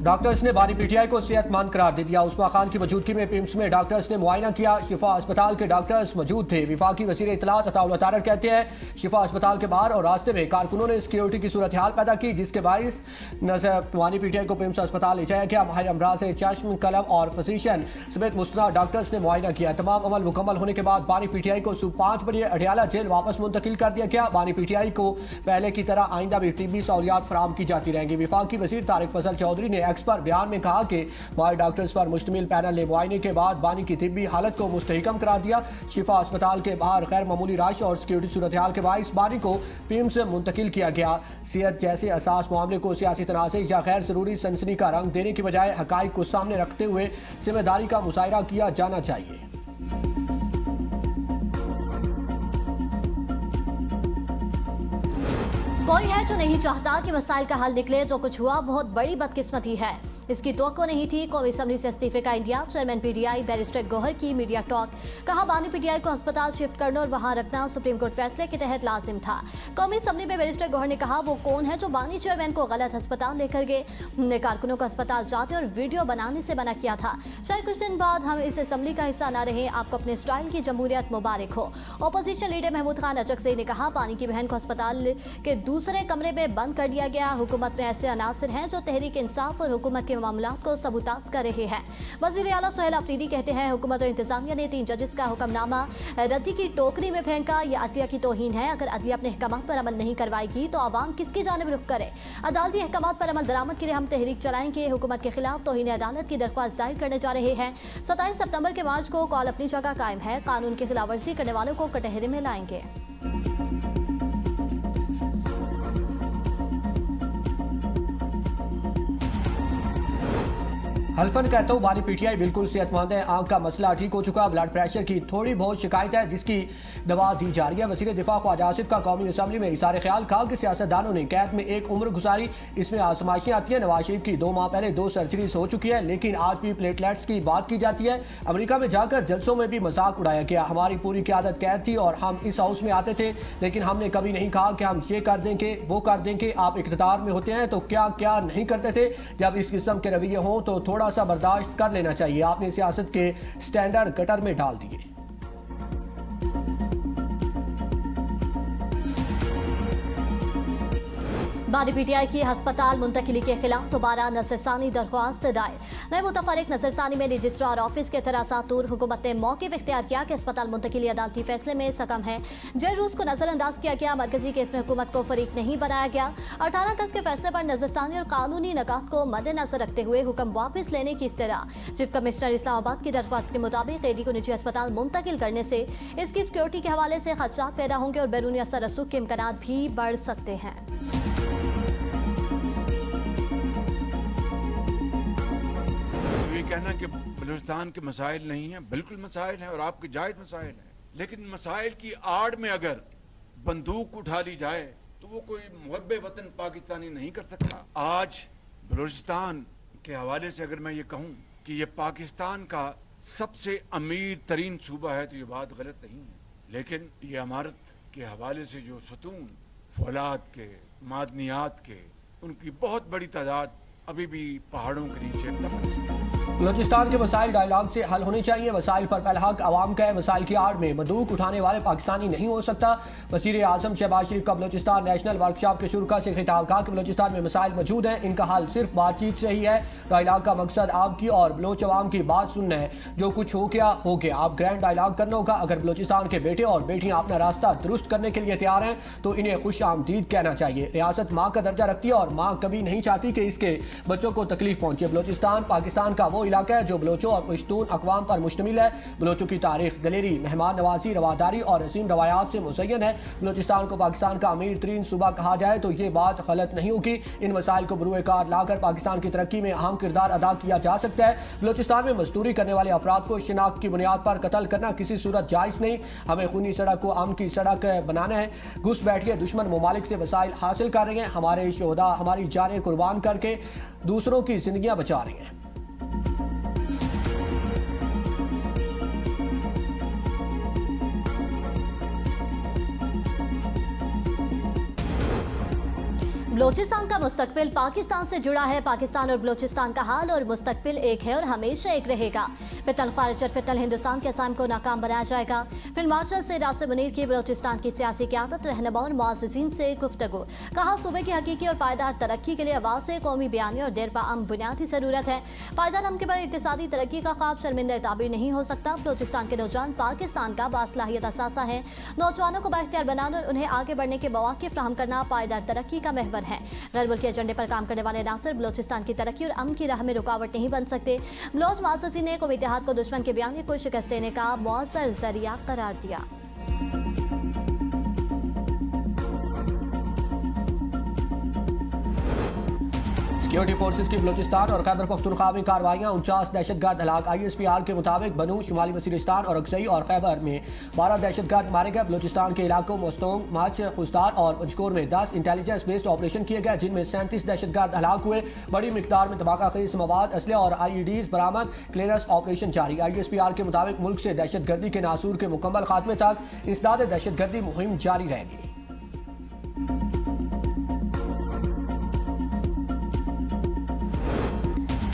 Doctors ने बानी PTI को सेहतमंद करार दे दिया। उस्मा खान की मौजूदगी में पिम्स में डॉक्टर्स ने मुआयना किया। शिफा अस्पताल के डॉक्टर्स मौजूद थे। विफाकी वजीर इत्तलात अताउल्लाह तारड़ कहते हैं शिफा अस्पताल के बाहर और रास्ते में कारकुनों ने सिक्योरिटी की सूरत हाल पैदा की, जिसके बायस बानी पीटीआई को पिम्स अस्पताल ले जाया गया। माहिर अमराज चश्म कलब और फिजिशियन समेत मुस्तनद डॉक्टर्स ने मुआयना किया। तमाम अमल मुकम्मल होने के बाद बानी पीटीआई को सुबह 5 बजे अडियाला जेल वापस मुंतकिल कर दिया गया। बानी पीटीआई को पहले की तरह आइंदा भी तिब्बी सहूलियात फराहम की जाती रहेंगी। विफाकी वजीर तारिक फजल चौधरी ने एक्स पर बयान में कहा कि माहिर डॉक्टर्स पर मुश्तमिल पैनल ने मुआयने के बाद बानी की तिब्बी हालत को मुस्तहकम करार दिया। शिफा अस्पताल के बाहर गैर मामूली रश और सिक्योरिटी सूरत हाल के बायस बानी को पिम्स मुंतकिल किया गया। सेहत जैसे असास मामले को सियासी तनाज़े या गैर जरूरी सनसनी का रंग देने की बजाय हकाइक को सामने रखते हुए जिम्मेदारी का मुजाहिरा किया जाना चाहिए। कोई है जो नहीं चाहता कि मसाइल का हल निकले। जो कुछ हुआ बहुत बड़ी बदकिस्मती है, इसकी तवक्को नहीं थी। कौमी असम्बली से इस्तीफे का India. Chairman PTI barrister Gohar की मीडिया टॉक। कहा बानी पीटीआई को अस्पताल शिफ्ट करना और वहां रखना सुप्रीम कोर्ट फैसले के तहत लाजिम था। कौमी असम्बली में बैरिस्टर गौहर ने कहा वो कौन है जो बानी चेयरमैन को गलत अस्पताल लेकर गए। उन्होंने कारकुनों को अस्पताल जाने और वीडियो बनाने से मना किया था। शायद कुछ दिन बाद हम इस असम्बली का हिस्सा न रहे। आपको अपने स्टाइल की जमहूरियत मुबारक हो। अपोजिशन लीडर महमूद खान अचकज़ई ने कहा बानी की बहन को अस्पताल के दूसरे कमरे में बंद कर दिया गया। हुकूमत में ऐसे अनासर हैं जो तहरीक इंसाफ और हुकूमत के मामलात को सबूताज कर रहे हैं। वज़ीर आला सुहेल अफरीदी कहते हैं हुकूमत और इंतजामिया ने 3 जजेस का हुक्मनामा रद्दी की टोकरी में फेंका। यह अदलिया की तौहीन है। अगर अदलिया अपने अहकामात पर अमल नहीं करवाएगी तो आवाम किसकी जानिब रुख करे। अदालती अहकामात पर अमल दरामद के लिए हम तहरीक चलाएंगे। हुकूमत के खिलाफ तौहीन अदालत की दरख्वास्त दायर करने जा रहे हैं। 27 सितंबर के मार्च को कॉल अपनी जगह कायम है। कानून की खिलाफ वर्जी करने वालों को कटहरे में लाएंगे। हल्फन कहता हूँ बानी पीटीआई बिल्कुल सेहतमंद है। आंख का मसला ठीक हो चुका। ब्लड प्रेशर की थोड़ी बहुत शिकायत है जिसकी दवा दी जा रही है। वज़ीर दिफा ख्वाजा आसिफ का कौमी असम्बली में इशारे ख्याल। कहा कि सियासतदानों ने कैद में एक उम्र गुजारी, इसमें आजमाइशें आती है। नवाज शरीफ की 2 माह पहले 2 सर्जरीज हो चुकी है, लेकिन आज भी प्लेटलेट्स की बात की जाती है। अमेरिका में जाकर जलसों में भी मजाक उड़ाया गया। हमारी पूरी क़यादत कैद थी और हम इस हाउस में आते थे, लेकिन हमने कभी नहीं कहा कि हम ये कर देंगे वो कर देंगे। आप इक़्तिदार में होते हैं तो क्या क्या नहीं करते थे। जब इस किस्म के रवैये हों तो थोड़ा सा बर्दाश्त कर लेना चाहिए। आपने सियासत के स्टैंडर्ड गटर में डाल दिए। बानी पीटीआई की अस्पताल मुंतकिली के खिलाफ दोबारा नजरसानी दरख्वास्त दायर। नए मुतफरिक नजरसानी में रजिस्ट्रार ऑफिस के एतराज़ात दूर। हुकूमत ने मौक़िफ़ इख्तियार किया कि अस्पताल मुंतकिली अदालती फैसले में सकम है। जेल रूस को नजरअंदाज किया गया। मरकजी केस में हुकूमत को फरीक नहीं बनाया गया। 18 अगस्त के फैसले पर नजरसानी और कानूनी निकात को मद्देनजर रखते हुए हुक्म वापस लेने की इस्तरा। चीफ कमिश्नर इस्लामाबाद की दरख्वास्त के मुताबिक कैदी को निजी अस्पताल मुंतकिल करने से इसकी सिक्योरिटी के हवाले से खदशात पैदा होंगे और बैरूनी असर रसूख के इम्कानात भी बढ़ सकते हैं। कहना कि बलूचिस्तान के मसाइल नहीं हैं, बिल्कुल मसाइल हैं और आपके जायज़ मसाइल हैं, लेकिन मसाइल की आड़ में अगर बंदूक उठा ली जाए तो वो कोई मुहब्बे वतन पाकिस्तानी नहीं कर सकता। आज बलूचिस्तान के हवाले से अगर मैं ये कहूँ कि ये पाकिस्तान का सबसे अमीर तरीन सूबा है तो ये बात गलत नहीं है, लेकिन ये इमारत के हवाले से जो सतून फौलाद के, मादनियात के, उनकी बहुत बड़ी तादाद अभी भी पहाड़ों के नीचे दफन है। बलूचिस्तान के मसाइल डायलॉग से हल होने चाहिए। वसाइल पर पहला हक आवाम का है। वसाइल की आड़ में बंदूक उठाने वाले पाकिस्तानी नहीं हो सकता। वज़ीर आज़म शहबाज शरीफ का बलूचिस्तान नेशनल वर्कशॉप के शुरुआत से खिताब। कहा कि बलूचिस्तान में मसाइल मौजूद हैं, इनका हल सिर्फ बातचीत से ही है। डायलॉग का मकसद आपकी और बलोच अवाम की बात सुनना है। जो कुछ हो गया हो गया। आप ग्रैंड डायलॉग करना होगा। अगर बलूचिस्तान के बेटे और बेटियां अपना रास्ता दुरुस्त करने के लिए तैयार हैं तो इन्हें खुश आमदीद कहना चाहिए। रियासत माँ का दर्जा रखती है और माँ कभी नहीं चाहती कि इसके बच्चों को तकलीफ पहुंचे। बलूचिस्तान पाकिस्तान का वो इलाका है जो बलोचों और पश्तून अक़वाम पर मुश्तमिल है। बलोचों की तारीख दलेरी, मेहमान नवाजी, रवादारी और असीम रवायात से मुज़य्यन है। बलूचिस्तान को पाकिस्तान का अमीर तरीन सूबा कहा जाए तो ये बात गलत नहीं होगी। इन मसाइल को बरूए कार लाकर पाकिस्तान की तरक्की में अहम किरदार अदा किया जा सकता है। बलूचिस्तान में मजदूरी करने वाले अफराद को शिनाख्त की बुनियाद पर कत्ल करना किसी सूरत जायज़ नहीं। हमें खूनी सड़क को अमन की सड़क बनाना है। घुस बैठिए दुश्मन ममालिक से वसाइल हासिल कर रहे हैं। हमारे शोहदा हमारी जानें कुर्बान करके दूसरों की जिंदगियां बचा रही हैं। बलोचिस्तान का मुस्तकबिल पाकिस्तान से जुड़ा है। पाकिस्तान और बलोचिस्तान का हाल और मुस्तकबिल एक है और हमेशा एक रहेगा। फितन खारिज और फितन हिंदुस्तान के असाम को नाकाम बनाया जाएगा। फील्ड मार्शल से नासिर मुनीर की बलोचिस्तान की सियासी क़यादत, रहनुमा और मुअज़्ज़िज़ीन से गुफ्तगू। कहा, सूबे की हकीकी और पायदार तरक्की के लिए आवाज़ से कौमी बयानी और देरपाअम बुनियादी ज़रूरत है। पायदार अमन के बाद इक़्तिसादी तरक्की का ख्वाब शर्मिंदा ताबीर नहीं हो सकता। बलोचिस्तान के नौजवान पाकिस्तान का बासलाहियत असासा है। नौजवानों को बाइख्तियार बनाना और उन्हें आगे बढ़ने के मौक़े फराहम करना पायदार तरक्की का महवर है। गैर मुल्की एजेंडे पर काम करने वाले नासिर बलोचिस्तान की तरक्की और अमन की राह में रुकावट नहीं बन सकते। बलोच मुअज़्ज़िज़ीन ने कौमी इत्तेहाद को दुश्मन के बयान को शिकस्त देने का मौसर जरिया करार दिया। सिक्योरिटी फोर्सेस की बलूचिस्तान और खैबर पख्तूनख्वा में कार्रवाइयां, 49 दहशतगर्द हलाक। ISPR के मुताबिक बनू, शुमाली वसीरिस्तान और अक्सई और खैबर में 12 दहशतगर्द मारे गए। बलूचिस्तान के इलाकों मस्तोंग, माच, खुस्तार और पंचकोर में 10 इंटेलिजेंस बेस्ड ऑपरेशन किए गए, जिनमें 37 दहशतगर्द हलाक हुए। बड़ी मिकदार में तबाका खरीज मवाद, असले और IEDs बरामद। क्लियरेंस ऑपरेशन जारी। ISPR के मुताबिक मुल्क से दहशतगर्दी के नासूर के मुकम्मल खात्मे तक इंसदाद दहशतगर्दी मुहिम जारी रहेगी।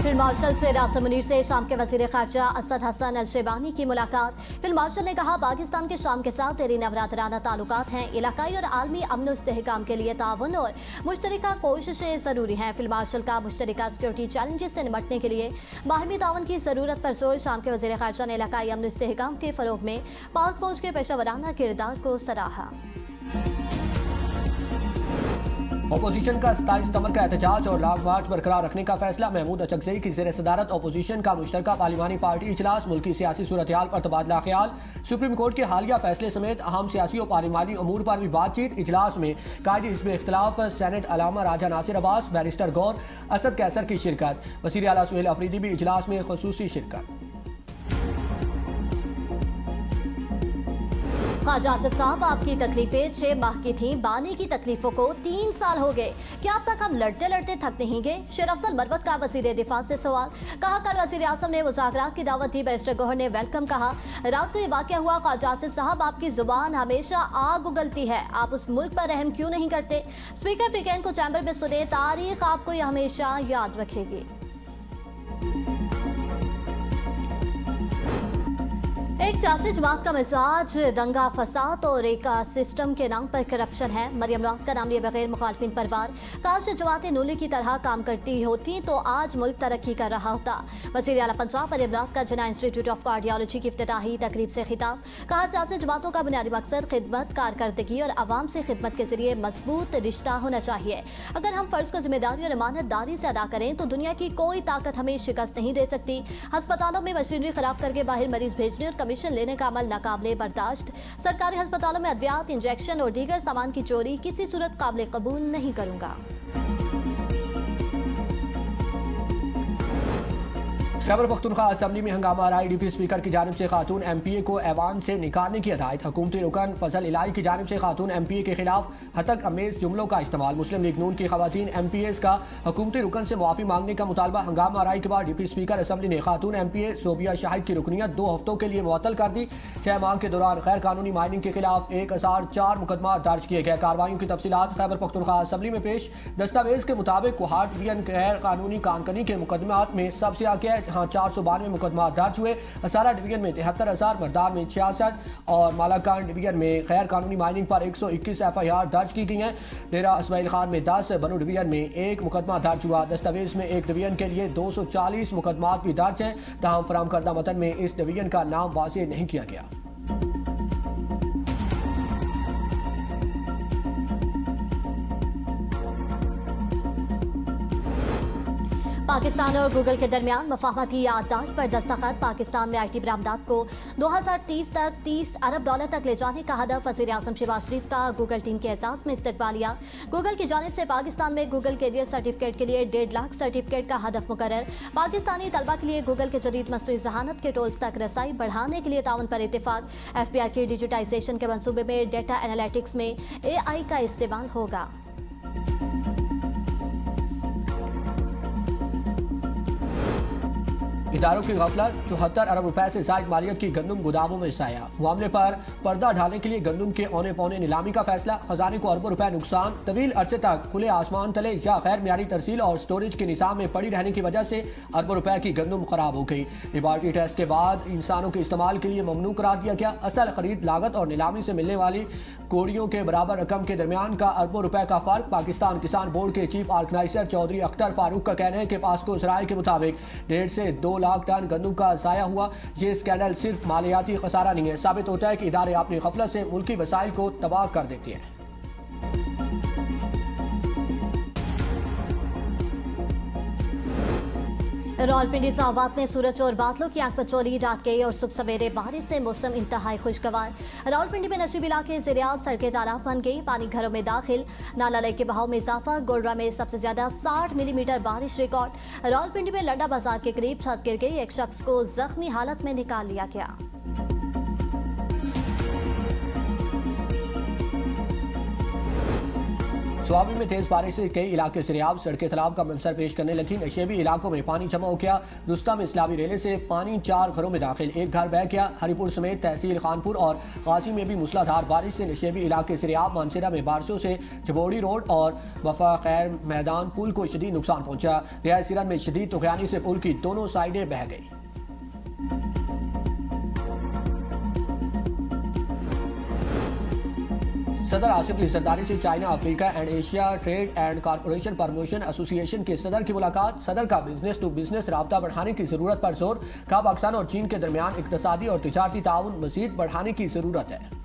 फील्ड मार्शल से नासिर मुनीर से शाम के वज़ीर ख़ारजा असद हसन अल शेबानी की मुलाकात। फील्ड मार्शल ने कहा, पाकिस्तान के शाम के साथ तेरी नवरात्राना ताल्लुकात हैं। इलाकाई और आलमी अमन और इस्तेहकाम के लिए ताउन और मुश्तरका कोशिशें ज़रूरी हैं। फील्ड मार्शल का मुश्तरका सिक्योरिटी चैलेंजेस से निपटने के लिए बाहमी ताउन की ज़रूरत पर जोर। शाम के वज़ीर ख़ारजा ने इलाकाई अमन और इस्तेहकाम के फ़रोग़ में पाक फ़ौज के पेशेवराना किरदार को सराहा। अपोजिशन का 27 सितंबर का एहतजाज और लॉन्ग मार्च बरकरार रखने का फैसला। महमूद अचकज़ई की ज़ेर सदारत अपोजिशन का मुश्तरका पार्लिमानी पार्टी इजलास। मुल्की सियासी सूरत हाल पर तबादला ख्याल। सुप्रीम कोर्ट के हालिया फैसले समेत अहम सियासी और पार्लिमानी अमूर पर भी बातचीत। इजलास में कायदे हिज़्ब इख्तिलाफ सेनेट अलामा राजा नासिर अब्बास, बैरिस्टर गौर असद कैसर की शिरकत। वज़ीर आला सुहेल अफरीदी भी इजलास में खुसूसी शिरकत। ख्वाजा आसिफ साहब, आपकी तकलीफें 6 माह की थीं, बानी की तकलीफों को 3 साल हो गए। क्या अब तक हम लड़ते लड़ते थक नहीं गए? शेर अफसल मरवत का वज़ीर दिफा से सवाल। कहा, कल वज़ीर आज़म ने मुज़ाकरात की दावत दी, बैरिस्टर गौहर ने वेलकम कहा। रात को ये वाक़या हुआ। ख्वाजा आसिफ साहब, आपकी जुबान हमेशा आग उगलती है, आप उस मुल्क पर रहम क्यों नहीं करते? स्पीकर फ़िकैन को चैम्बर में सुने, तारीख आपको यह हमेशा याद रखेगी। एक सियासी जमात का मिजाज दंगा फसाद और एक सिस्टम के नाम पर करप्शन है। मरियम नवाज का नाम लिए बगैर मुखालफिन परवार। काश जमात नूली की तरह काम करती होती तो आज मुल्क तरक्की कर रहा होता। वज़ीर आला पंजाब मरियम नवाज का जिन्ना इंस्टीट्यूट ऑफ कार्डियोलॉजी की इफ्तिताही तकरीब से खिताब। कहा, सियासी जमातों का बुनियादी मकसद खिदमत, कारकर्दगी और अवाम से खिदमत के जरिए मजबूत रिश्ता होना चाहिए। अगर हम फ़र्ज़ को जिम्मेदारी और ईमानदारी से अदा करें तो दुनिया की कोई ताकत हमें शिकस्त नहीं दे सकती। अस्पतालों में मशीनरी खराब करके बाहर मरीज भेजने और कमीशन लेने का अमल नाकाबिले बर्दाश्त। सरकारी अस्पतालों में अद्वियात, इंजेक्शन और दीगर सामान की चोरी किसी सूरत काबिले कबूल नहीं करूंगा। खैबर पख्तूनख्वा असेंबली में हंगामा। IDP स्पीकर की जानिब से खातून MPA को ऐवान से निकालने की हदायत। हुकूमती रुकन फजल इलाही की जानिब से खातून MPA के खिलाफ हतक अमेज जुमलों का इस्तेमाल। मुस्लिम लीग नून की खवातीन MPAs का हुकूमती रुकन से मुआफ़ी मांगने का मुतालबा। हंगामा आराई के बाद DP स्पीकर असेंबली ने खातून MPA सोबिया शाहिद की रुकनियत 2 हफ्तों के लिए मुअत्तल कर दी। 6 माह के दौरान गैर कानूनी माइनिंग के खिलाफ 1004 मुकदमा दर्ज किए गए। कार्रवाइयों की तफसीलात खैबर पख्तूनख्वा असेंबली में पेश। दस्तावेज के मुताबिक कोहाट डिवीजन गैर कानूनी कानकनी के मुकदमात में सबसे आगे है, जहाँ 492 मुकदमा दर्ज हुए। हसारा डिवीजन में 73,000, मरदार में 66 और मालाकान डिवीजन में गैर कानूनी माइनिंग पर 121 FIR दर्ज की गई हैं। डेरा इस्माइल खान में 10, बनू डिवीजन में 1 मुकदमा दर्ज हुआ। दस्तावेज में एक डिवीजन के लिए 240 मुकदमात भी दर्ज हैं। तमाम फराहम करदा मतन में इस डिवीजन का नाम वाज़ेह नहीं किया गया। पाकिस्तान और गूगल के दरमियान मफाहमती याददाश्त पर दस्तखत। पाकिस्तान में IT बरामदात को 2030 तक $30 अरब तक ले जाने का हदफ। वज़ीर आज़म शहबाज शरीफ का गूगल टीम के एजाज़ में इस्तकबालिया। गूगल की जानिब से पाकिस्तान में गूगल कैरियर सर्टिफिकेट के लिए 1.5 लाख सर्टिफिकेट का हदफ मुकर्रर। पाकिस्तानी तलबा के लिए गूगल के जदीद मसनूई ज़हानत के टूल्स तक रसाई बढ़ाने के लिए ताउन पर इत्तेफाक। FBI की डिजिटाइजेशन के मंसूबे में डेटा एनालिटिक्स में AI का इस्तेमाल होगा। इदारों की गफलत, 74 अरब रुपए से जायद मालियत की गंदम गोदामों में साया। मामले पर पर्दा ढालने के लिए गंदम के औने पौने नीलामी का फैसला, खजाने को अरबों रुपए नुकसान। तवील अरसे तक खुले आसमान तले या गैर मियारी तरसील और स्टोरेज के निज़ाम में पड़ी रहने की वजह से अरबों रुपए की गंदम खराब हो गई। लेबॉर्टरी टेस्ट के बाद इंसानों के इस्तेमाल के लिए ममनू करार दिया गया। असल खरीद लागत और नीलामी से मिलने वाली कोड़ियों के बराबर रकम के दरमियान का अरबों रुपए का फर्क। पाकिस्तान किसान बोर्ड के चीफ ऑर्गेनाइजर चौधरी अख्तर फारूक का कहना है कि पास्को ज़राए के मुताबिक 1.5 से 2 लाख टन गंदम का ज़ाया हुआ। ये स्कैंडल सिर्फ मालियाती खसारा नहीं है, साबित होता है कि इदारे अपनी गफलत से मुल्की वसाइल को तबाह कर देते हैं। रावलपिंडी इस्लामाबाद में सूरज और बादलों की आंख मचोली रात गई और सुबह सवेरे बारिश से मौसम इंतहाई खुशगवार। रावलपिंडी में नशीब इलाके ज़ेरियाब सड़कें तालाब बन गई, पानी घरों में दाखिल, नाला लेक के बहाव में इजाफा। गोलरा में सबसे ज्यादा 60 मिलीमीटर बारिश रिकॉर्ड। रावलपिंडी में लड्डा बाजार के करीब छत गिर गई, एक शख्स को जख्मी हालत में निकाल लिया गया। स्वाबी में तेज बारिश से कई इलाके ज़ेरियाब सड़कें तालाब का मंजर पेश करने लगी। नशेबी इलाकों में पानी जमा हो गया। रुस्तम इस्लामी रेले से पानी 4 घरों में दाखिल, एक घर बह गया। हरिपुर समेत तहसील खानपुर और गाजी में भी मूसलाधार बारिश से नशेबी इलाके ज़ेरियाब मानसेरा में बारिशों से जबोड़ी रोड और वफा खैर मैदान पुल को शदीद नुकसान पहुंचा। रियायत सिरन में शदीद तुगयानी से पुल की दोनों साइडें बह गई। सदर आसिफ अली जरदारी से China Africa and Asia trade and corporation promotion association के सदर की मुलाकात। सदर का बिजनेस टू बिजनेस राब्ता बढ़ाने की जरूरत पर जोर। कहा पाकिस्तान और चीन के दरमियान इक्तसादी और तिजारती ताउन मजीद बढ़ाने की जरूरत है।